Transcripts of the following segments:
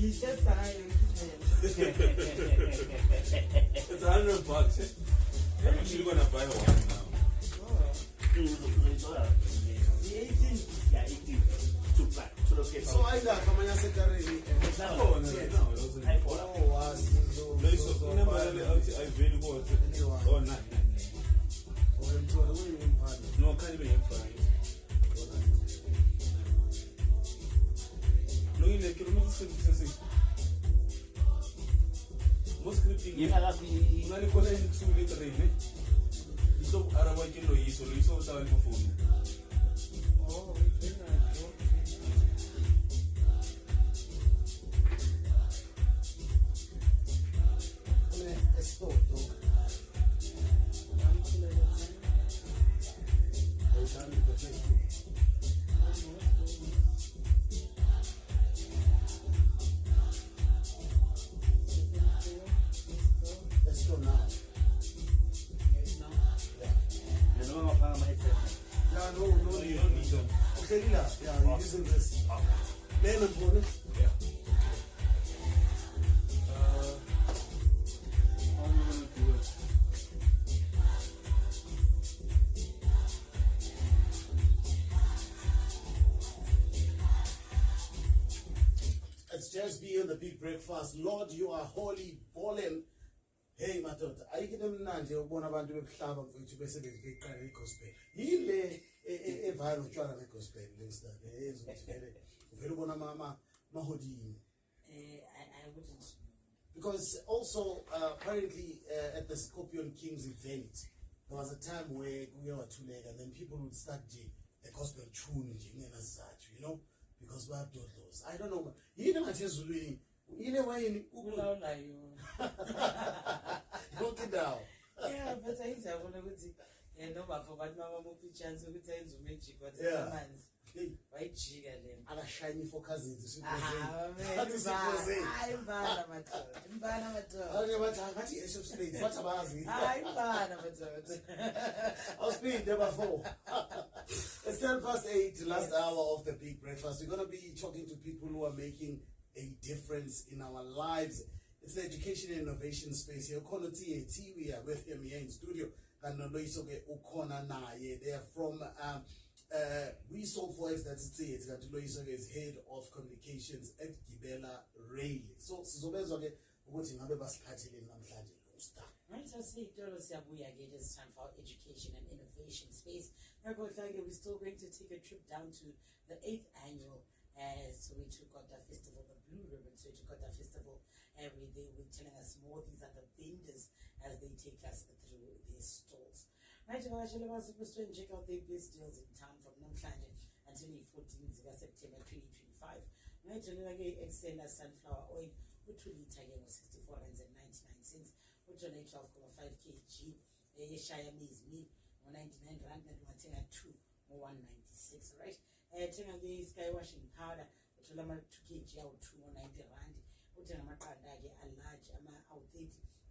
He says that It's $100. I'm actually gonna buy one now. Yeah, 18. To black. To the paper. So I got from my secretary. No, it wasn't. I really want it. Oh, not. No, I can't even find. No, you like it. Most scripting. You have to connect to literally. You saw Arabic in Louis, so you saw the phone. Oh, Let's go now. No, you don't need them. Okay, yeah, you're using this. Then I'm going to. Yeah. How am I going to do it? It's just be on the big breakfast. Lord, you are holy, balling. Hey, my daughter, I get them now. You're one about the club of which you basically big kind of gospel. You lay a viral trial of gospel. There's very one of Mama Mahodi. I wouldn't. Because also, apparently, at the Scorpion Kings event, there was a time where we were two legged, and then people would start the gospel tune, you know, because we have those. I don't know. You know, way Look it down. Yeah, but I want to no, but for what Mama chance to magic, but white chicken. And a shiny for cousins. I'm I'll speak number 4. It's 8:10, last hour of the big breakfast. We're going to be talking to people who are making a difference in our lives. It's the education and innovation space here. We are with him here in studio. They are from Wesolve4x, that's it. Is head of communications at Gibela Wesolve4x. So, what you have Right, so see, this time for education and innovation space. We're still going to take a trip down to the 8th annual. So we took out the festival, the Blue Ribbon. So we took out the festival every day. We're telling us more. These are the vendors as they take us through these stalls. Right, we're supposed to check out their best deals in town from Namhlanje until the 14th September 2025. Right, extend sunflower oil, which will be 64 rands and 99 cents. Which on 12.5 kg. Shire maize meal, 199 rand, and 2 or 196, right? Sky washing powder, which will 2 kg out 290 rand. Which on a large amount out 30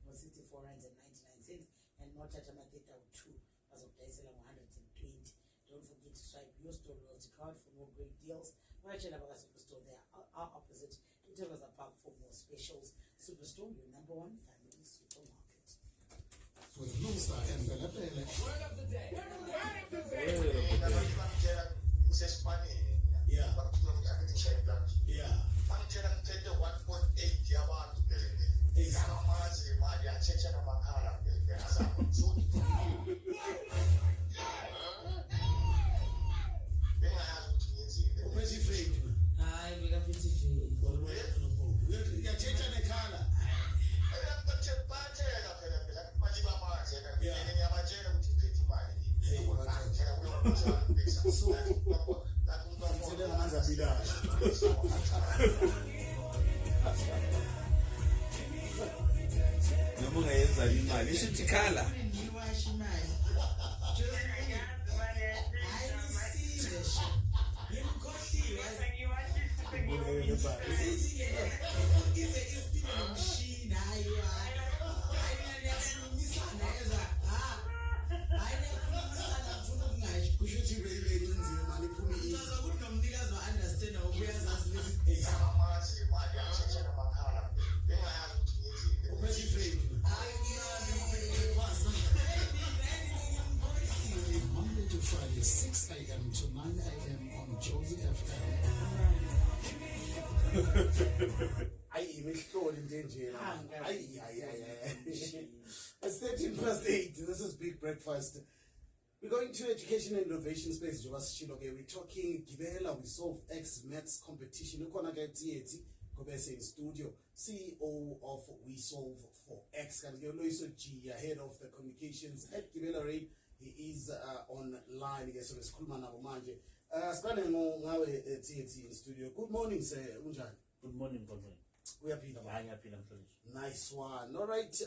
or 64 rands and 99 cents, and not at a out 2 as of 120. Don't forget to swipe your store loyalty card for more great deals. Watch out about Superstore, they are opposite. It was a park for more specials. Superstore, your number 1 family supermarket. So the blue star and the word of the day. Yeah. Yeah. nje. Ah, It's 8. This is Big Breakfast. We're going to education and innovation space. We're talking Gibela Wesolve4x Maths competition. In studio, CEO of Wesolve4x, head of the communications at Gibela Rain. He is online. So let's call manje. In studio. Good morning, sir. Good morning, Godwin. We are Peter. I'm Nice one. All right.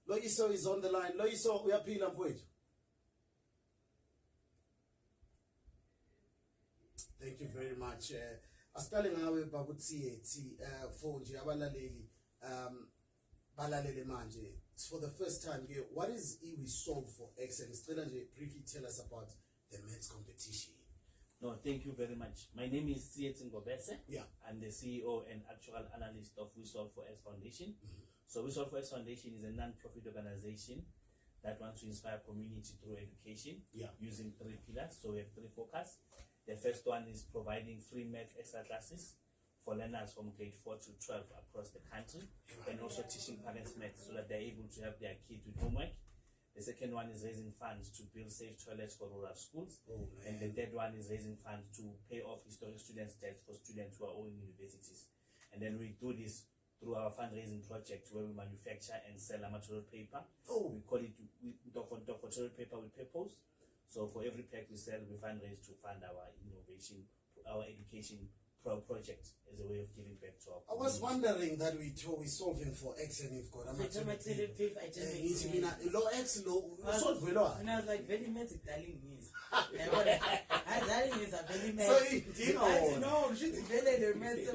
Loiso is on the line. Loiso, we are Peter. Thank you very much. Asitale ngawe bakuthi for nje abalaleli balalele manje. For the first time here, what is Wesolve4x, and sicela nje briefly tell us about the maths competition. No, thank you very much. My name is Ngobese. Yeah. I'm the CEO and actual analyst of Wesolve4x Foundation. So Wesolve4x Foundation is a non-profit organization that wants to inspire community through education using 3 pillars. So we have 3 focuses. The first one is providing free math extra classes for learners from grade 4 to 12 across the country, and also teaching parents math so that they're able to help their kids with homework. The second one is raising funds to build safe toilets for rural schools. And the third one is raising funds to pay off historic students' debt for students who are owing universities. And then we do this through our fundraising project where we manufacture and sell amateur paper. We call it amateur paper with purpose. So for every pack we sell, we fundraise to fund our innovation, our education project as a way of giving back to our community. I was wondering that we solving for X and you've got And I was like, very magic, darling, yes. Darling is a very magic. So you know. No, she's very the magic.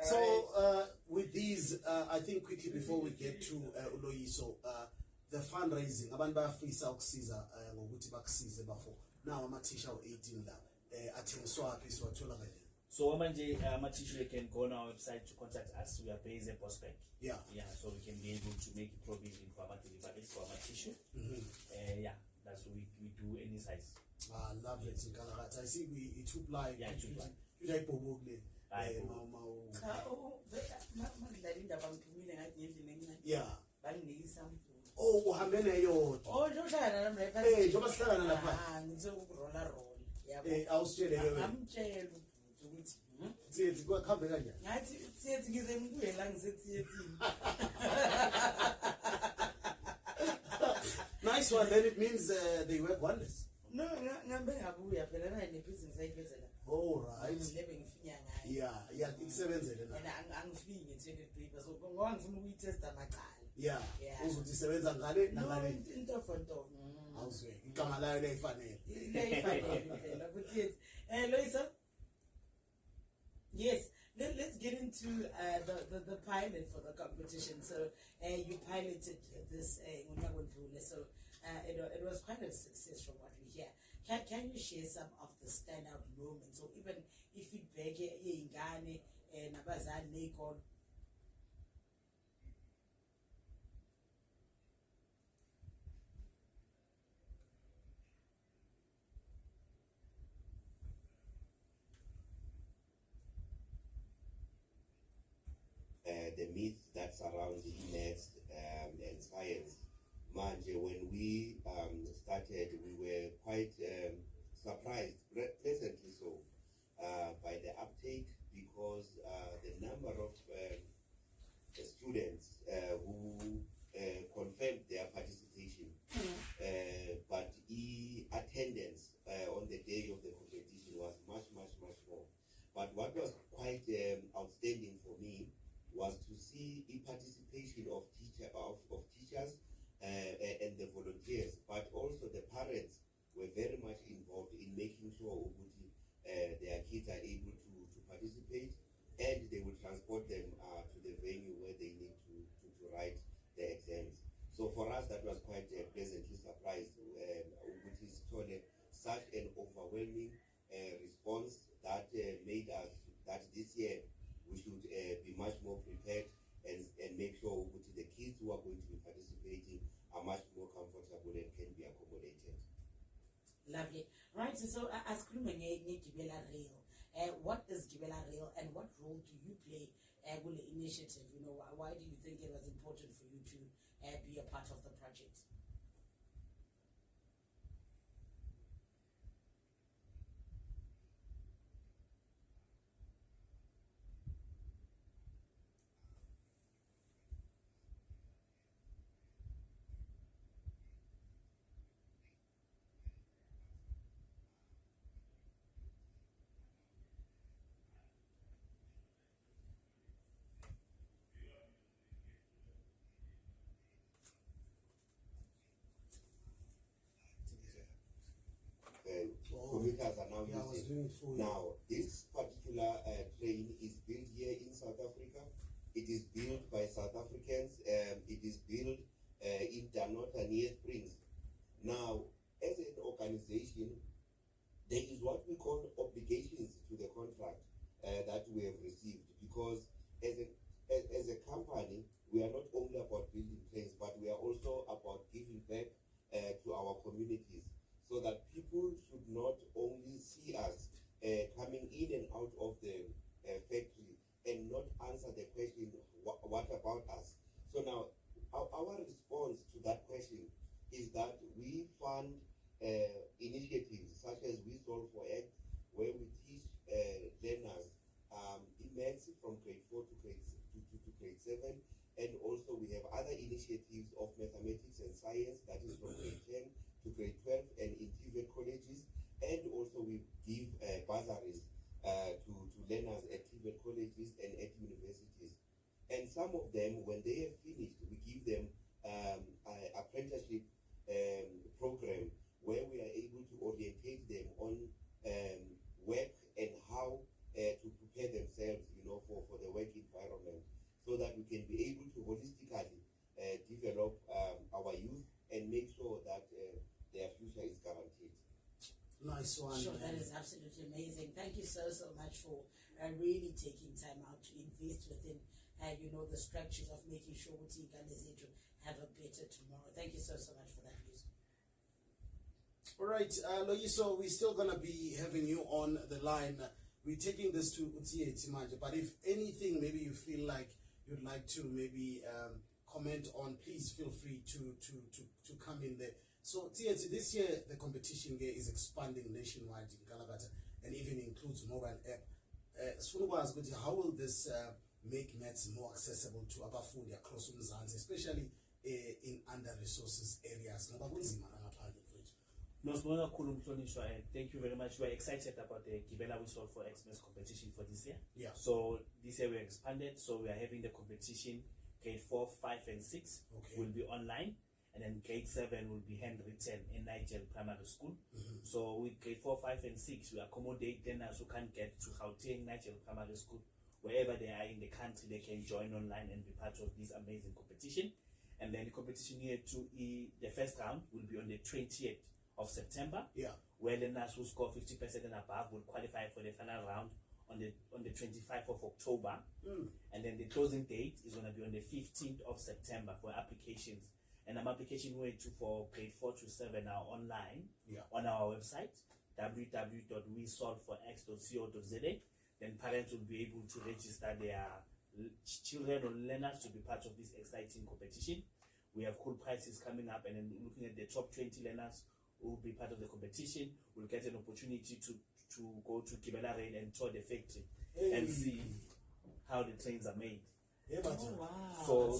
So with these, I think quickly before we get to Uloyiso, the fundraising, abantu bayafisa ukusiza ngokuthi bakusize bafo. Now ama-teacher 18 la athengiswa aphi siwathola kanjani? So ama-teacher can go on our website to contact us. We are based at Prospect. Yeah, so we can be able to make a provision for our deliveries for our tissue. That's what we do any size. I love it. I see we took live. Yeah, it took live. You like probably. Yeah. Oh, uhambe neyo. Oh, njohlala nami lapha. Njoba sihlangana lapha. Ngizokurola roll. Yabo. Awusitshele ke wena. Amtshela ukuthi Tsietsi kwakhambe kanjani? ngathi tsietsi ngize ngibuye la ngisetsiyetsini. Nice one. Then it means they work wonders. No, ngambe ngabuya phela na nebhizinisi ayiphezela. All right. Lebe ngifinya ngayo. Yeah, ikusebenzele na. And angifiki nge-toilet paper so ngoba ngifuna ukuyitesta macala. Yeah. Uzothi isebenza ngale nangale. Into for into. Awuzwe. Igama layo leyifanele. Leyifanele phela ukuthi yes. Loisa. Yes. Let's get into the pilot for the competition. So you piloted this so it was quite a success from what we hear. Can you share some of the standout moments, or even if you beg ingane nabazali neyikolo? The myth that surrounds maths and science. Manje, when we started, we were quite surprised, pleasantly so, by the uptake, because the number of students who confirmed their participation, but attendance on the day of the competition was much more. But what was quite outstanding for me was to see the participation of teachers and the volunteers, but also the parents were very much involved in making sure their kids are able to participate, and they will transport them to the venue where they need to write the exams. So for us, that was quite pleasantly surprised, which is such an overwhelming response that made us that this year we should be much more prepared and make sure that the kids who are going to be participating are much more comfortable and can be accommodated. Lovely. Right, so as Gibela Rail, What is Gibela Rail and what role do you play with the initiative? You know, why do you think it was important for you to be a part of the project? Commuters are now Yeah, I was using. doing it for you. Now, this particular train is built here in South Africa. It is built by South Africans. It is built in Danota near Springs. Now, as an organization, there is what we call obligations to the contract that we have received, because as a company, we are not only about building trains, but we are also about giving back to our communities, so that people should not only see us coming in and out of the factory and not answer the question, what about us? So now, our response to that question is that we fund initiatives such as Wesolve4x, where we teach learners maths from grade 4 to grade 7, and also we have other initiatives of mathematics and science, that is from grade 10 to grade 12 and in TVET colleges, and also we give bursaries to learners at TVET colleges and at universities. And some of them, when they have finished, we give them an apprenticeship program where we are able to orientate them on work and how to prepare themselves, you know, for the work environment, so that we can be able to holistically develop our youth and make sure that their future is guaranteed. Nice one. Sure, that is absolutely amazing. Thank you so much for really taking time out to invest within, you know, the structures of making sure we can have a better tomorrow. Thank you so much for that news. All right, Loyiso, we're still gonna be having you on the line. We're taking this to Utieti Manje, but if anything, maybe you feel like you'd like to maybe comment on, please feel free to come in there. So Tieti, this year the competition here is expanding nationwide in Kalabata and even includes mobile app. How will this make maths more accessible to abafundi across Umzansi, especially in under-resources areas? No, thank you very much. We're excited about the Gibela Wesolve4x maths competition for this year. Yeah. So this year we expanded, so we are having the competition. Grade 4, 5, and 6 will be online, and then grade 7 will be handwritten in Nigel Primary School. So with grade 4, 5, and 6, we accommodate learners who can't get to Gauteng Nigel Primary School. Wherever they are in the country, they can join online and be part of this amazing competition. And then the competition here the first round will be on the 20th of September, where learners who score 50% and above will qualify for the final round on the 25th of October. And then the closing date is going to be on the 15th of September for applications. And application for grade 4 to 7 are online on our website, www.wesolve4x.co.za. Then parents will be able to register their children or learners to be part of this exciting competition. We have cool prizes coming up, and then looking at the top 20 learners who will be part of the competition will get an opportunity to go to Gibela Rail and tour the factory and see how the trains are made. So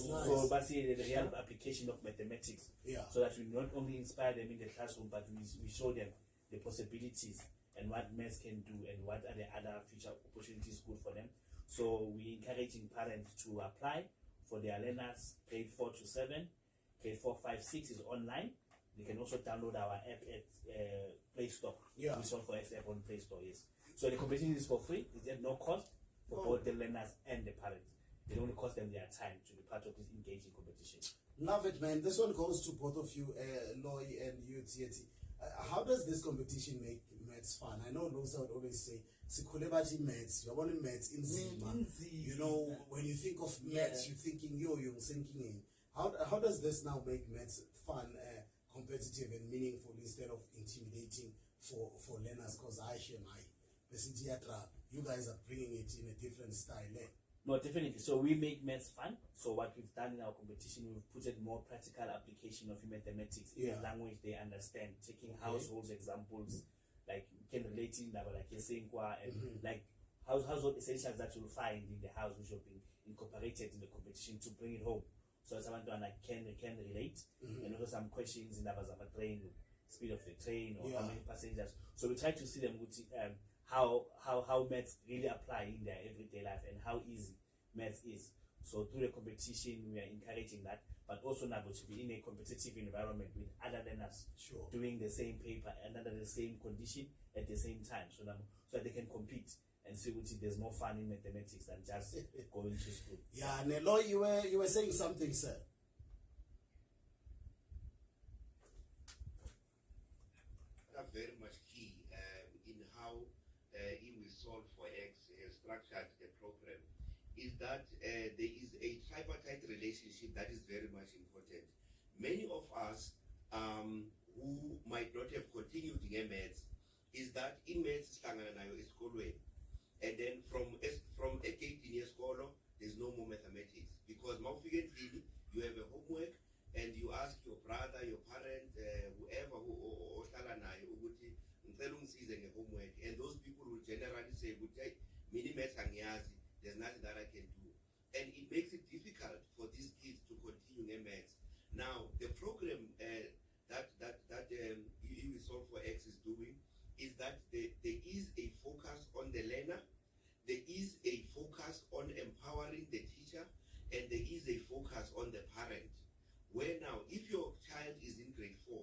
basically the real application of mathematics, so that we not only inspire them in the classroom, but we show them the possibilities and what maths can do and what are the other future opportunities good for them. So we're encouraging parents to apply for their learners grade 4 to 7. Grade 4, 5, 6 is online. They can also download our app at Play Store. Wesolve4x app on Play Store, yes. So the competition is for free. It's at no cost for both the learners and the parents. It only costs them their time to be part of this engaging competition. Love it, man. This one goes to both of you, Loy and you, Tieti. How does this competition make maths fun? I know Losa would always say, Sikulebati maths, you're wanting maths in Zima. You know, when you think of maths, you're thinking, you're sinking in. How does this now make maths fun, competitive and meaningful instead of intimidating for learners? Because I share my you guys are bringing it in a different style. Eh? No, definitely. So we make maths fun. So what we've done in our competition, we've put it more practical application of mathematics in a language they understand, taking household examples, like you can relate in that, like you're saying, and like household essentials that you'll find in the house, which have been incorporated in the competition to bring it home. So someone can relate, and also some questions in the train, speed of the train, or how many passengers. So we try to see them with how maths really apply in their everyday life and how easy maths is. So through the competition, we are encouraging that, but also now to be in a competitive environment with other learners doing the same paper and under the same condition at the same time, so that they can compete and see which there's more fun in mathematics than just going to school. Yeah, Nelo, you were saying something, sir. That's very much key in how Wesolve4x has structured the program, is that there is a tripartite relationship that is very much important. Many of us who might not have continued in maths, is that in maths and then from a gate in school, there's no more mathematics, because you have a homework and you ask your brother, your parent, whoever who homework, and those people will generally say, there's nothing that I can do. And it makes it difficult for these kids to continue in maths. Now, the program that Wesolve4x is doing is that there is a focus on the learner, there is a focus on empowering the teacher, and there is a focus on the parent. Where now, if your child is in grade 4,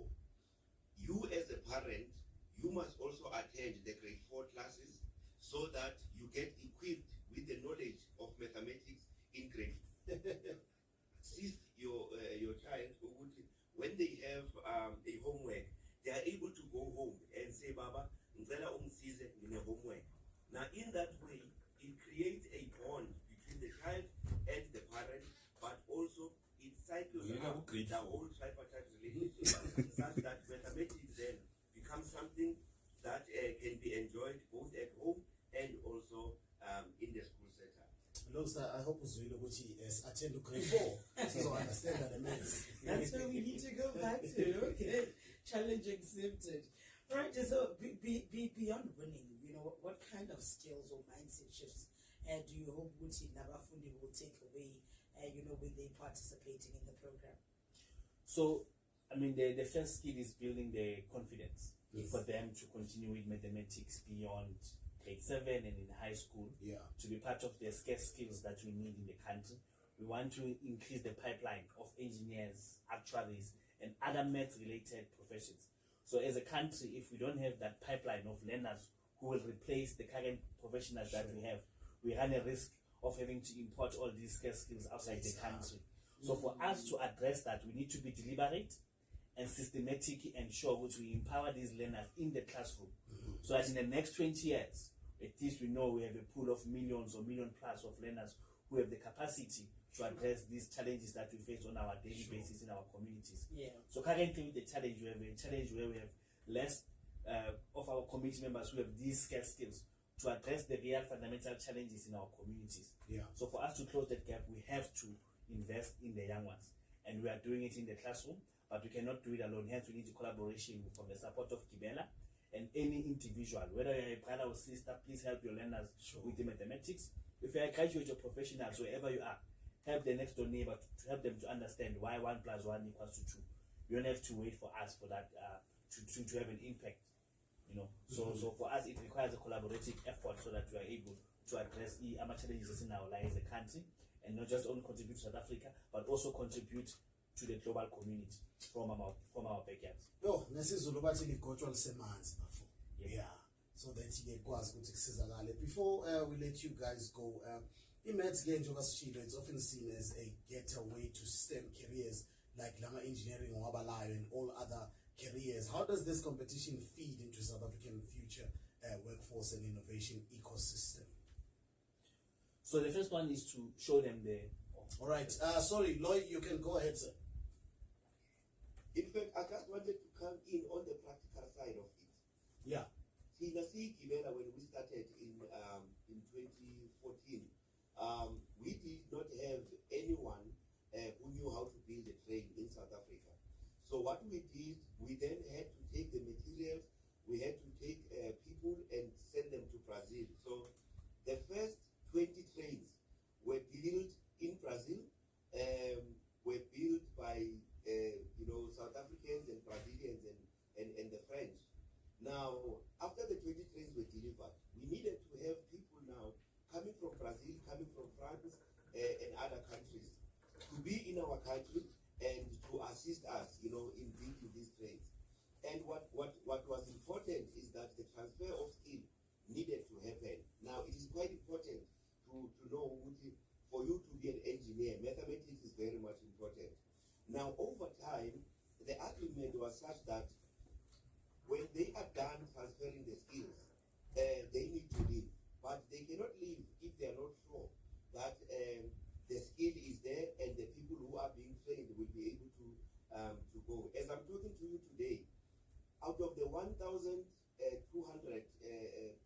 you as a parent, you must also attend the grade 4 classes so that you get equipped with the knowledge of mathematics in grade 4. Assist your child when they have a homework, they are able to go home and say, Baba, ngicela ungisize ngine homework. Now, in that way, it creates a bond between the child and the parent, but also it cycles up the whole tripartite relationship such that mathematics then becomes something that can be enjoyed both at home and also in the school setup. Sir, I hope Uzwilo attend to grade 4, so I understand that the maths. That's where we need to go back to. Okay, challenge accepted. All right, so beyond winning, what kind of skills or mindset shifts do you hope Nabafundi will take away, when they participating in the program? So, I mean, the first skill is building the confidence for them to continue with mathematics beyond grade 7 and in high school, to be part of the scarce skills that we need in the country. We want to increase the pipeline of engineers, actuaries, and other math-related professions. So as a country, if we don't have that pipeline of learners who will replace the current professionals that we have, we run a risk of having to import all these scarce skills outside the country. So for us to address that, we need to be deliberate and systematic and sure which we empower these learners in the classroom. So that in the next 20 years, at least we know we have a pool of millions or million plus of learners who have the capacity to address these challenges that we face on our daily basis in our communities. So currently with the challenge, we have a challenge where we have less of our community members who have these scarce skills to address the real fundamental challenges in our communities. So for us to close that gap, we have to invest in the young ones. And we are doing it in the classroom, but we cannot do it alone. Hence, we need collaboration from the support of Gibela and any individual, whether you're a brother or sister, please help your learners with the mathematics. If you're a graduate or professional, wherever you are, help the next door neighbor to help them to understand why 1 + 1 = 2. You don't have to wait for us for that to have an impact. So for us, it requires a collaborative effort so that we are able to address the challenges in our lives as a country, and not just only contribute to South Africa, but also contribute to the global community from our backyards. So that before we let you guys go, it's often seen as a getaway to STEM careers like Lama Engineering or Abalayo and all other careers. How does this competition feed into South African future workforce and innovation ecosystem? So the first one is to show them the... All right. Sorry, Lloyd, you can go ahead, sir. In fact, I just wanted to come in on the practical side of it. Yeah. See, Gibela, when we started in 2014, we did not have anyone who knew how to build a train in South Africa. So what we did, we then had to take the materials, we had to take people and send them to Brazil. So the first 20 trains were built in Brazil, were built by South Africans and Brazilians and the French. Now, after the 20 trains were delivered, we needed to have people now coming from Brazil, coming from France, and other countries to be in our country and to assist us, in building these trains. And what was important is that the transfer of skill needed to happen. Now, it is quite important to know, for you to be an engineer, mathematics is very much important. Now, over time, the agreement was such that when they are done transferring the skills, they need to leave. But they cannot leave if they are not sure that the skill is there and the people who are being trained will be able to go. As I'm talking to you today, out of the 1,200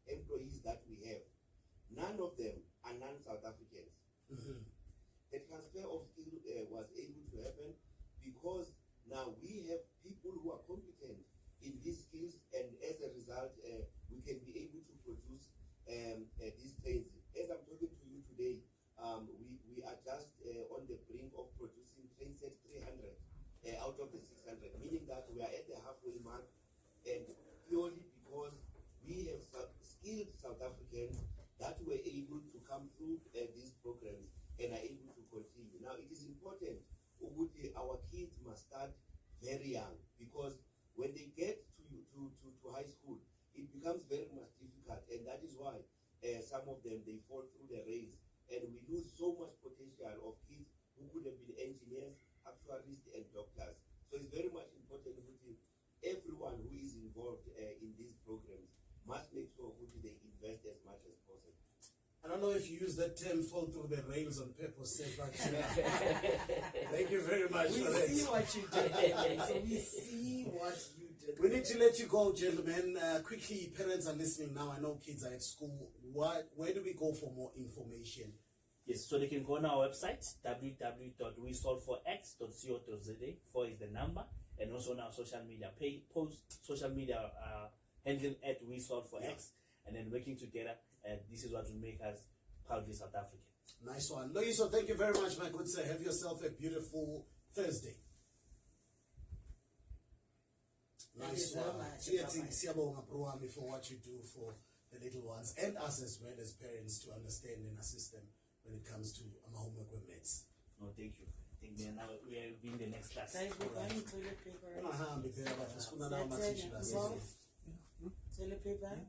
employees that we have, none of them are non-South Africans. Mm-hmm. The transfer of skill was able to happen because now we have people who are competent in these skills, and as a result, we can be able to produce these trains. As I'm talking to you today, we are just on the brink of producing train set 300 out of the 600, meaning that we are at the halfway mark, and purely because we have skilled South Africans that were able to come through these programs and are able to continue. Now, it is important, our kids must start very young, because when they get to high school, it becomes very much difficult, and that is why some of them, they fall through the rails, and we lose so much potential of kids who could have been engineers, actuaries, and doctors. So it's very much important that everyone who is involved in these programs must make sure that they invest as much as possible. I don't know if you use that term "fall through the rails" on purpose, but thank you very much We for that. see what you did. So we see what you did. We need to let you go, gentlemen. Quickly, parents are listening now. I know kids are at school. Where do we go for more information? Yes, so they can go on our website, www.wesolve4x.co.za. 4 is the number, and also on our social media social media handle at Wesolve4x, and then working together. This is what will make us proudly South African. Nice one. Loyiso, thank you very much, my good sir. Have yourself a beautiful Thursday. Thank Nice you so one. much. Siyabonga, bro, Ami, for what you do for the little ones and us as well as parents to understand and assist them when it comes to homework with mates. No, thank you. I think now we are in the next class. Guys, we're going toilet paper. Right? Toilet paper?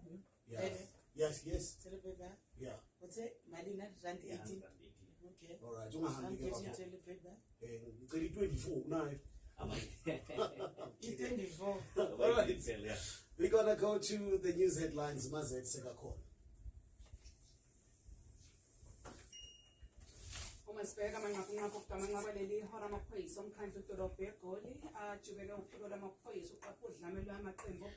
Yes. Toilet paper? Yeah. What's it? Madina, rand 18. Okay. All right. I'm getting toilet paper. 24. No. It's 24. All right. We're going to go to the news headlines. Mazet Segakon. Umasibeka manqaphunqapha manqabaleli ihora amaphoyisa omkhandlu edolobha eGoli ajubeke uphiko lwamaphoyisa uqapha udlame lwamaqembu